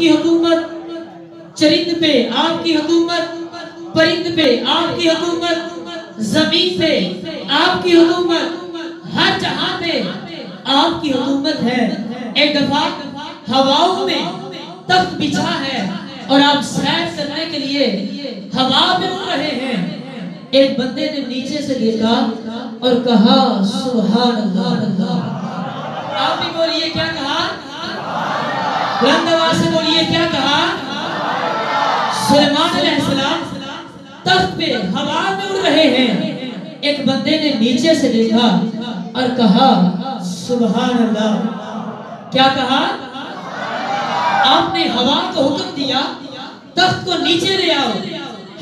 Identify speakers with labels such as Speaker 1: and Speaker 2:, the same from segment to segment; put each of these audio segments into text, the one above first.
Speaker 1: کی حکومت چرند پہ، آپ کی حکومت پرند پہ، آپ کی حکومت زمین پہ، آپ کی حکومت ہر جہاں پہ آپ کی حکومت ہے۔ ایک دفعہ ہواؤں میں تخت بچھا ہے اور آپ سیر کرنے کے لیے ہوا میں اڑ رہے ہیں۔ ایک بندے نے نیچے سے دیکھا اور کہا سبحان اللہ۔ آپ بھی بولیے کیا کہا؟ بلند آواز سے بولیے کیا کہا؟ سلیمان علیہ السلام تخت پہ ہوا میں اڑ رہے ہیں۔ ایک بندے نے نیچے سے دیکھا اور کہا سبحان اللہ۔ کیا کہا؟ آپ نے ہوا کو حکم دیا تخت کو نیچے لے آؤ،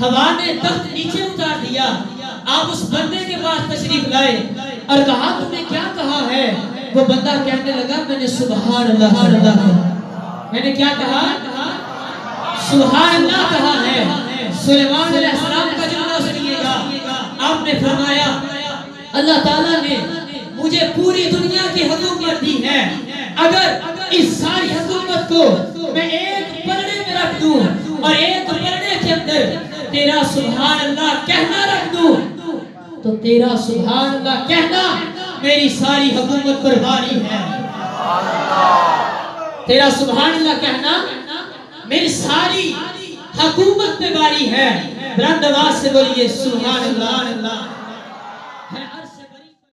Speaker 1: ہوا نے تخت نیچے اتار دیا۔ آپ اس بندے کے پاس تشریف لائے اور کہا تم نے کیا کہا ہے؟ وہ بندہ کہنے لگا میں نے سبحان اللہ کہا۔ میں نے کیا کہا؟ سبحان اللہ کہا ہے۔ سلیمان علیہ السلام کا جملہ سنیے گا، آپ نے فرمایا اللہ تعالیٰ نے مجھے پوری دنیا کی حکومت دی ہے، اگر اس ساری حکومت کو میں ایک پلڑے میں رکھ دوں اور ایک پلڑے کے اندر تیرا سبحان اللہ کہنا رکھ دوں تو تیرا سبحان اللہ کہنا میری ساری حکومت پر باری ہے۔ تیرا سبحان اللہ کہنا میری ساری حکومت پہ باری ہے۔ بلند آواز سے بولیے سبحان اللہ۔